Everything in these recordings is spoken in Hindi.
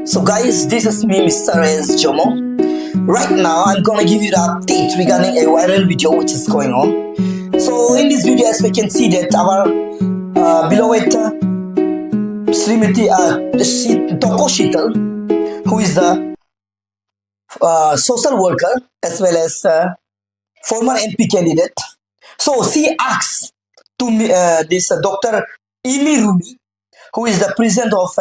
So guys, this is me, Mr. S. Jomo. Right now, I'm gonna give you the update regarding a viral video which is going on. So in this video, as we can see that our beloved Srimati Toko Sheetal, who is the social worker as well as former MP candidate. So she asks to me, this Dr. Imi Rumi, who is the president of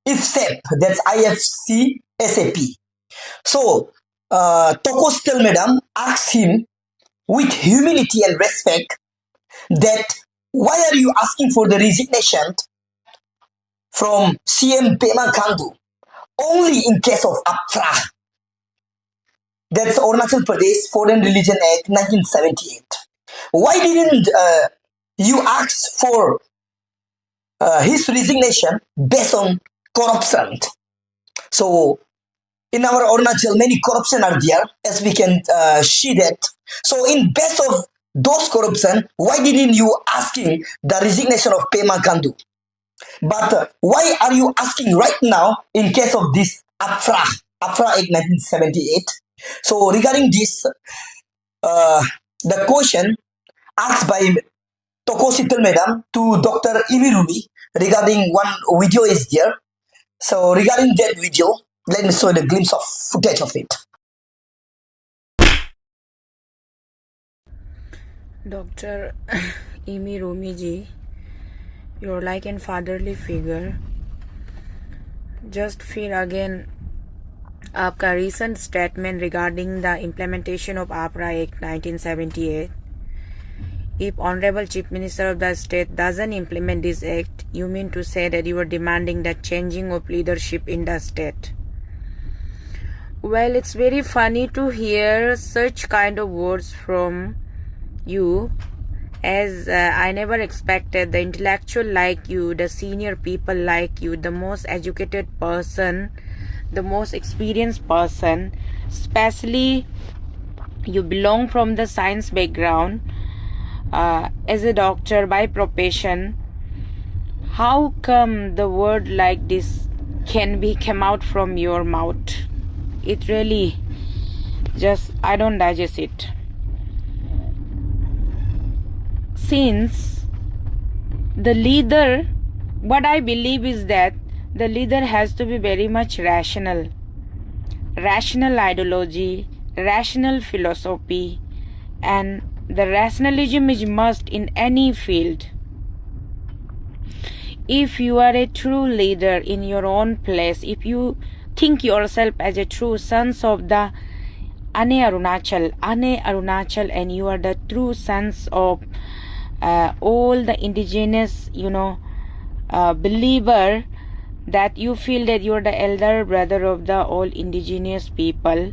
IFSAP, that's IFC-SAP. So, Toko Sheetal Madam asks him with humility and respect that why are you asking for the resignation from CM Pema Khandu only in case of APFRA. That's Arunachal Pradesh Foreign Religion Act 1978. Why didn't you ask for his resignation based on corruption? So in our Arunachal, many corruption are there, as we can see that. So in base of those corruption, why didn't you asking the resignation of Pema Khandu? But why are you asking right now in case of this APFRA Act 1978? So regarding this, the question asked by Toko Sheetal Madam to Dr. Imi Rumi regarding one video is there. So regarding that video, let me show you the glimpse of footage of it. Dr. Imi Rumi ji, you're like a fatherly figure. Just feel again आपका recent statement regarding the implementation of APFRA Act 1978. If Honorable Chief Minister of the state doesn't implement this act, you mean to say that you are demanding the changing of leadership in the state? Well, it's very funny to hear such kind of words from you, as I never expected the intellectual like you, the senior people like you, the most educated person, the most experienced person, especially you belong from the science background, as a doctor by profession. How come the word like this come out from your mouth? It really just, I don't digest it. Since the leader, what I believe is that the leader has to be very much rational ideology, rational philosophy, and the rationalism is must in any field. If you are a true leader in your own place, if you think yourself as a true sons of the Ane Arunachal, and you are the true sons of all the indigenous, believer, that you feel that you are the elder brother of the all indigenous people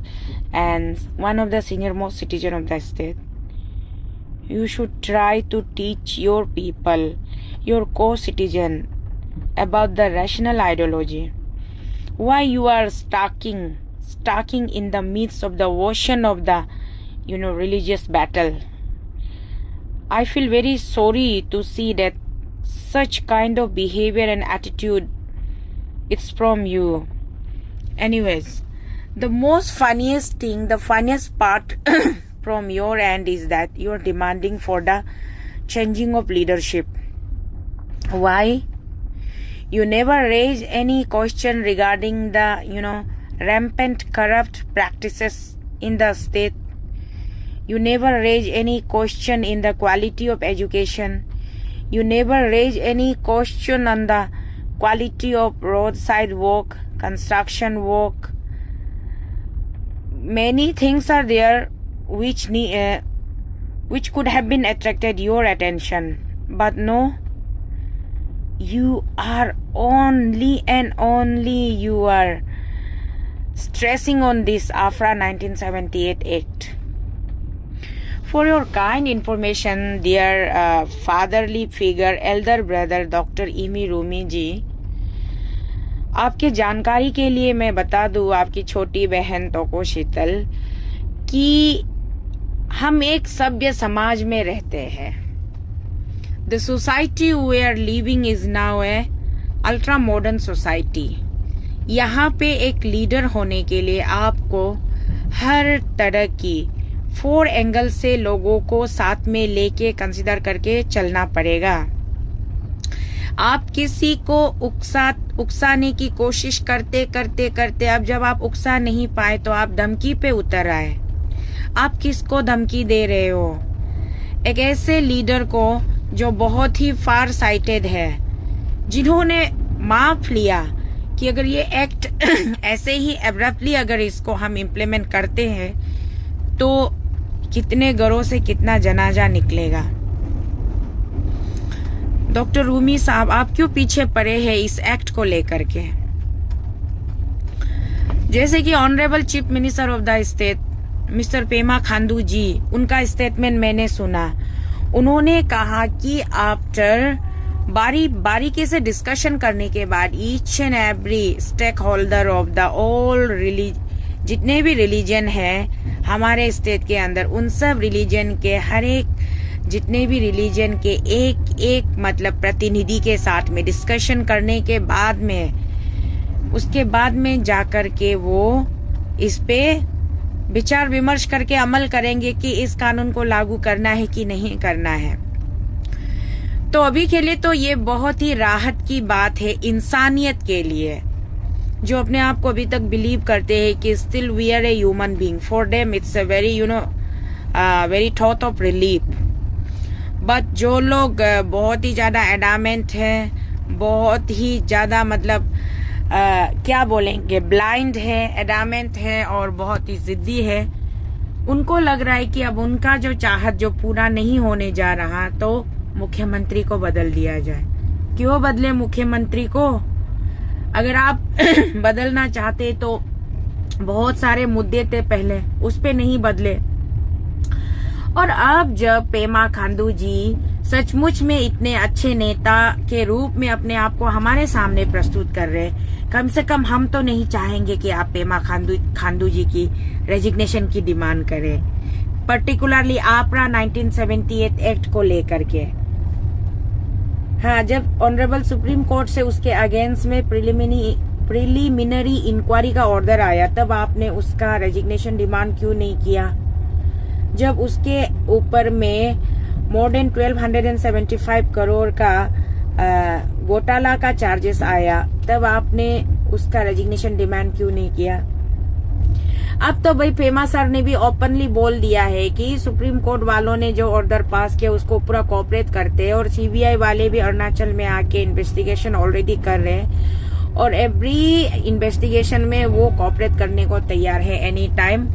and one of the senior most citizen of the state, you should try to teach your people, your co-citizen, about the rational ideology. Why you are stuck in the midst of the ocean of the religious battle? I feel very sorry to see that such kind of behavior and attitude, it's from you. Anyways, the funniest part from your end is that you're demanding for the changing of leadership. Why? You never raise any question regarding the rampant corrupt practices in the state. You never raise any question in the quality of education. You never raise any question on the quality of roadside work, construction work. Many things are there which could have been attracted your attention, but no, you are only you are stressing on this APFRA 1978 Act. For your kind information, dear fatherly figure, elder brother Dr. Imi Rumi जी, आपके जानकारी के लिए मैं बता दूं, आपकी छोटी बहन तोको शीतल, कि हम एक सभ्य समाज में रहते हैं. The society we are living is now a ultra modern society. यहाँ पे एक लीडर होने के लिए आपको हर तरह की 4 एंगल से लोगों को साथ में लेके कंसिडर करके चलना पड़ेगा। आप किसी को उकसाने की कोशिश करते करते करते अब जब आप उकसा नहीं पाए तो आप धमकी पे उतर आए। आप किसको धमकी दे रहे हो? एक ऐसे लीडर को जो बहुत ही फार साइटेड है, जिन्होंने माफ लिया कि अगर ये एक्ट ऐसे ही एब्रप्टली अगर इसको हम इम्प्लीमेंट करते हैं तो कितने घरों से कितना जनाजा निकलेगा। डॉक्टर रूमी साहब, आप क्यों पीछे पड़े हैं इस एक्ट को लेकर के? जैसे कि honourable chief minister of the state mister Pema Khandu ji, उनका स्टेटमेंट मैंने सुना। उन्होंने कहा कि आफ्टर बारीकी से डिस्कशन करने के बाद each and every stakeholder of the all जितने भी रिलीजन है हमारे स्टेट के अंदर, उन सब रिलीजन के हर एक जितने भी रिलीजन के एक मतलब प्रतिनिधि के साथ में डिस्कशन करने के बाद में उसके बाद में जाकर के वो इस पे विचार विमर्श करके अमल करेंगे कि इस कानून को लागू करना है कि नहीं करना है। तो अभी के लिए तो ये बहुत ही राहत की बात है इंसानियत के लिए, जो अपने आप को अभी तक बिलीव करते हैं कि still we are a human being. For them it's a very very thought of relief. But जो लोग बहुत ही ज्यादा एडामेंट है, बहुत ही ज्यादा मतलब क्या बोलेंगे, ब्लाइंड है, एडामेंट है और बहुत ही जिद्दी है, उनको लग रहा है कि अब उनका जो चाहत जो पूरा नहीं होने जा रहा तो मुख्यमंत्री को बदल दिया जाए। क्यों बदले मुख्यमंत्री को? अगर आप बदलना चाहते तो बहुत सारे मुद्दे थे पहले, उस पे नहीं बदले। और अब जब पेमा खांडू जी सचमुच में इतने अच्छे नेता के रूप में अपने आप को हमारे सामने प्रस्तुत कर रहे, कम से कम हम तो नहीं चाहेंगे कि आप पेमा खांडू जी की रेजिग्नेशन की डिमांड करें, पर्टिकुलरली आपरा 1978 एक्ट को लेकर के। हाँ, जब ऑनरेबल सुप्रीम कोर्ट से उसके अगेंस्ट में प्रिलिमिनरी इंक्वायरी का ऑर्डर आया, तब आपने उसका रेजिग्नेशन डिमांड क्यों नहीं किया? जब उसके ऊपर में मोर देन 1275 करोड़ का घोटाला का चार्जेस आया, तब आपने उसका रेजिग्नेशन डिमांड क्यों नहीं किया? अब तो भाई पेमा सर ने भी ओपनली बोल दिया है कि सुप्रीम कोर्ट वालों ने जो ऑर्डर पास किया उसको पूरा कोऑपरेट करते हैं, और सीबीआई वाले भी अरुणाचल में आके इन्वेस्टिगेशन ऑलरेडी कर रहे हैं और एवरी इन्वेस्टिगेशन में वो कोऑपरेट करने को तैयार है एनी टाइम,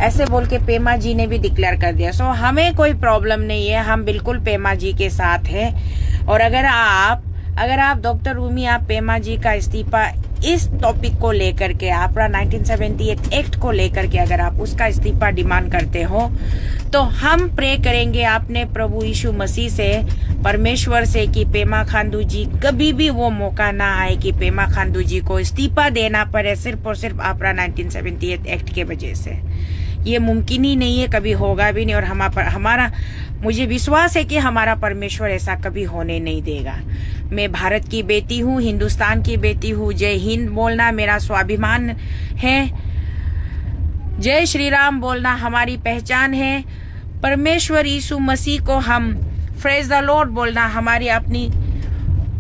ऐसे बोल के पेमा जी ने भी डिक्लेयर कर दिया। सो हमें कोई प्रॉब्लम नहीं है, हम बिल्कुल पेमा जी के साथ हैं। और अगर आप डॉक्टर रूमी, आप पेमा जी का इस्तीफा इस टॉपिक को लेकर के, आपरा 1978 एक्ट को लेकर के अगर आप उसका इस्तीफा डिमांड करते हो, तो हम प्रे करेंगे आपने प्रभु यीशु मसीह से, परमेश्वर से, कि पेमा खांडू जी कभी भी वो मौका ना आए कि पेमा खांडू जी को इस्तीफा देना पड़े सिर्फ और सिर्फ आपरा 1978 एक्ट के वजह से। ये मुमकिन ही नहीं है, कभी होगा भी नहीं, और हमारा मुझे विश्वास है कि हमारा परमेश्वर ऐसा कभी होने नहीं देगा। मैं भारत की बेटी हूँ, हिंदुस्तान की बेटी हूँ। जय हिंद बोलना मेरा स्वाभिमान है, जय श्री राम बोलना हमारी पहचान है, परमेश्वर यीशु मसीह को हम प्रेज द लॉर्ड बोलना हमारी अपनी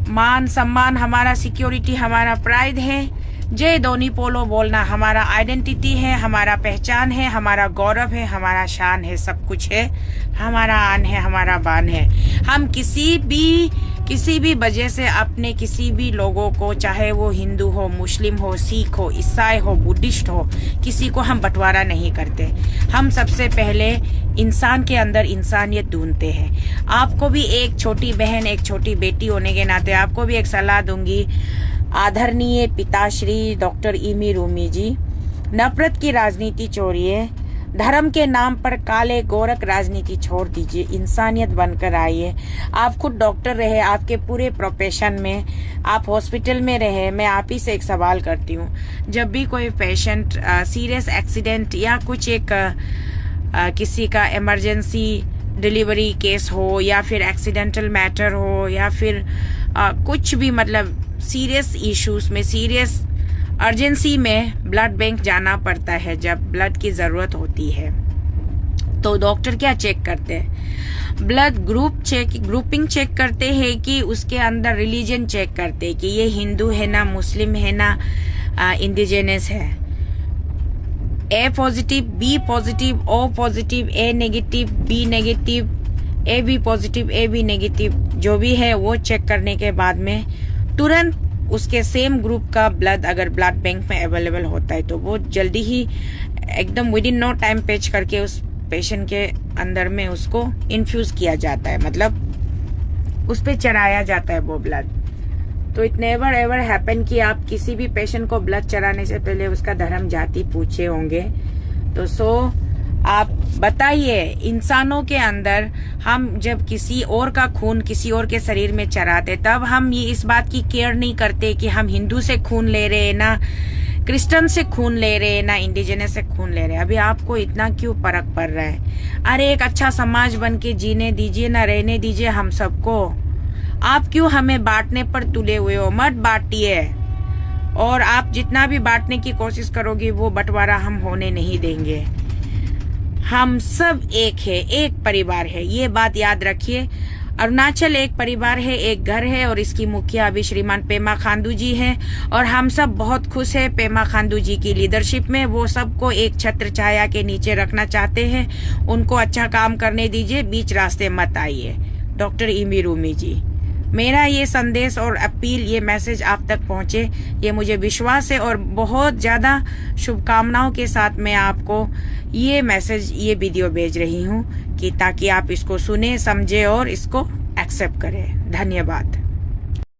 मान सम्मान, हमारा सिक्योरिटी, हमारा प्राइड है। जय दोनी पोलो बोलना हमारा आइडेंटिटी है, हमारा पहचान है, हमारा गौरव है, हमारा शान है, सब कुछ है, हमारा आन है, हमारा बान है। हम किसी भी वजह से अपने किसी भी लोगों को, चाहे वो हिंदू हो, मुस्लिम हो, सिख हो, ईसाई हो, बुद्धिस्ट हो, किसी को हम बंटवारा नहीं करते। हम सबसे पहले इंसान के अंदर इंसानियत ढूंढते हैं। आपको भी एक छोटी बहन, एक छोटी बेटी होने के नाते आपको भी एक सलाह दूंगी, आदरणीय पिताश्री डॉक्टर इमी रूमी जी, नफरत की राजनीति छोड़िए, धर्म के नाम पर काले गोरख राजनीति छोड़ दीजिए, इंसानियत बनकर आइए। आप खुद डॉक्टर रहे, आपके पूरे प्रोफेशन में आप हॉस्पिटल में रहे। मैं आप ही से एक सवाल करती हूँ, जब भी कोई पेशेंट सीरियस एक्सीडेंट या कुछ एक किसी का इमरजेंसी डिलीवरी केस हो या फिर एक्सीडेंटल मैटर हो या फिर कुछ भी मतलब सीरियस इश्यूज में, सीरियस अर्जेंसी में ब्लड बैंक जाना पड़ता है जब ब्लड की ज़रूरत होती है। तो डॉक्टर क्या चेक करते हैं? ब्लड ग्रुपिंग चेक करते हैं कि उसके अंदर रिलीजन चेक करते हैं कि ये हिंदू है ना, मुस्लिम है ना, इंडिजिनस है। A positive, B positive, O positive, A negative, B negative, A B positive, A B negative, जो भी है वो चेक करने के बाद में तुरंत उसके सेम ग्रुप का ब्लड अगर ब्लड बैंक में अवेलेबल होता है तो वो जल्दी ही एकदम within no time patch करके उस पेशेंट के अंदर में उसको इन्फ्यूज किया जाता है, मतलब उस पे चढ़ाया जाता है वो ब्लड। तो इट नेवर एवर हैपन कि आप किसी भी पेशेंट को ब्लड चढ़ाने से पहले उसका धर्म जाति पूछे होंगे। तो आप बताइए, इंसानों के अंदर हम जब किसी और का खून किसी और के शरीर में चढ़ाते तब हम ये इस बात की केयर नहीं करते कि हम हिंदू से खून ले रहे हैं ना, क्रिश्चियन से खून ले रहे हैं ना, इंडिजिनस से खून ले रहे हैं। अभी आपको इतना क्यों फर्क पड़ रहा है? अरे एक अच्छा समाज बन के जीने दीजिए ना, रहने दीजिए हम सबको। आप क्यों हमें बांटने पर तुले हुए हो? मत बांटिए। और आप जितना भी बांटने की कोशिश करोगे वो बंटवारा हम होने नहीं देंगे। हम सब एक है, एक परिवार है, ये बात याद रखिए। अरुणाचल एक परिवार है, एक घर है और इसकी मुखिया अभी श्रीमान पेमा खांडू जी हैं और हम सब बहुत खुश है पेमा खांडू जी की लीडरशिप में। वो सबको एक छत्र छाया के नीचे रखना चाहते हैं, उनको अच्छा काम करने दीजिए, बीच रास्ते मत आइए। डॉक्टर इमी रूमी जी, मेरा ये संदेश और अपील, ये मैसेज आप तक पहुंचे, ये मुझे विश्वास है और बहुत ज़्यादा शुभकामनाओं के साथ मैं आपको ये मैसेज, ये वीडियो भेज रही हूँ कि ताकि आप इसको सुने, समझे और इसको एक्सेप्ट करें। धन्यवाद।